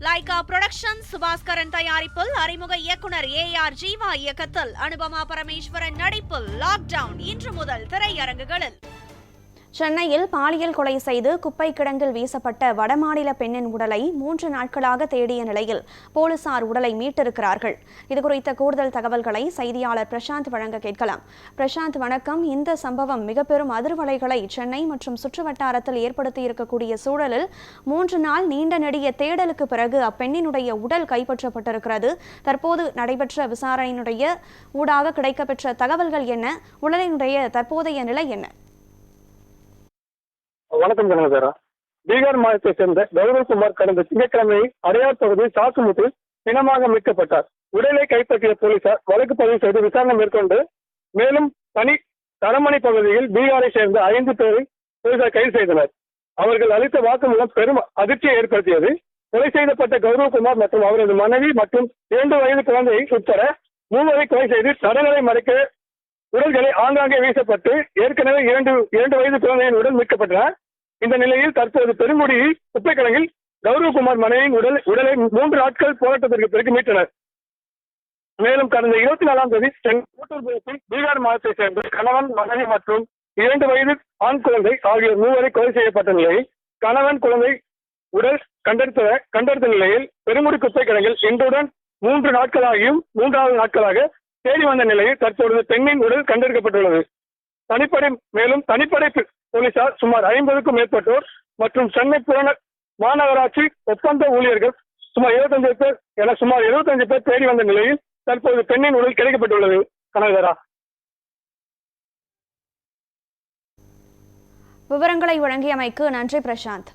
Lyca production Subaskaran தயாரிப்பில் அறிமுக இயக்குனர் ஏஆர் ஜீவா இயக்கத்தில் அனுபமா பரமேஸ்வரன் நடிப்பில் லாக்டவுன் இன்று முதல் திரையரங்குகளில். சென்னையில் பாலியல் கொலை செய்து குப்பை கிடங்கில் வீசப்பட்ட வடமாநில பெண்ணின் உடலை 3 நாட்களாக தேடிய நிலையில் போலீசார் உடலை மீட்டிருக்கிறார்கள். இதுகுறித்த கூடுதல் தகவல்களை செய்தியாளர் பிரசாந்த் வழங்க கேட்கலாம். பிரசாந்த், வணக்கம். இந்த சம்பவம் மிக பெரும் அதிர்வலைகளை சென்னை மற்றும் சுற்றுவட்டாரத்தில் ஏற்படுத்தி இருக்கக்கூடிய சூழலில் 3 நாள் நீண்ட நெடிய தேடலுக்கு பிறகு அப்பெண்ணினுடைய உடல் கைப்பற்றப்பட்டிருக்கிறது. தற்போது நடைபெற்ற விசாரணையினுடைய ஊடாக கிடைக்கப்பெற்ற தகவல்கள் என்ன? உடலினுடைய தற்போதைய நிலை என்ன? வணக்கம் ஜனகதரா. பீகார் மாநிலத்தை சேர்ந்த கௌரவ்குமார் கடந்த திங்கட்கிழமை அடையார் பகுதி சாக்குமுற்றில் பிணமாக மீட்கப்பட்டார். உடலை கைப்பற்றிய போலீசார் வழக்கு பதிவு செய்து விசாரணை மேற்கொண்டு மேலும் தரமணி பகுதியில் பீகாரை சேர்ந்த 5 பேரை போலீசார் கைது செய்தனர். அவர்கள் அளித்த வாக்குமூலம் பெரும் அதிர்ச்சியை ஏற்படுத்தியது. கொலை செய்யப்பட்ட கௌரவ்குமார் மற்றும் அவரது மனைவி மற்றும் 2 வயது குழந்தையை உட்பட 3 கொலை செய்து தடங்களை மறைக்க உடல்களை ஆங்காங்கே வீசப்பட்டு ஏற்கனவே 2 வயது குழந்தையின் உடல் மீட்கப்பட்டன. இந்த நிலையில் தற்போது பெருங்குடியில் குப்பை கிடங்கில் கௌரவ்குமார் மனைவியின் உடலை 3 நாட்கள் போராட்டத்திற்கு பிறகு மீட்டனர். மேலும் கடந்த 24ஆம் தேதி செங்கோட்டூர்புரத்தில் பீகார் மாநிலத்தை சேர்ந்த கணவன், மனைவி மற்றும் 2 வயது ஆண் குழந்தை ஆகிய 3 கொலை செய்யப்பட்ட நிலையில் கணவன், குழந்தை உடல் கண்டெடுத்த நிலையில் பெருங்குடி குப்பை கிடங்கில் இன்றுடன் 3 நாட்களாகியும் 3வது நாட்களாக தேடி வந்த நிலையில் தற்பொழுது பெண்ணின் உடல் கண்டெடுக்கப்பட்டுள்ளது. தனிப்படை போலீசார் சுமார் 50க்கும் மேற்பட்டோர் மற்றும் சென்னை மாநகராட்சி ஒப்பந்த ஊழியர்கள் சுமார் 25 பேர் என சுமார் 75 பேர் தேடி வந்த நிலையில் தற்போது பெண்ணின் உடல் கிடைக்கப்பட்டுள்ளது. கனகதரா, விவரங்களை வழங்கியமைக்கு நன்றி பிரசாந்த்.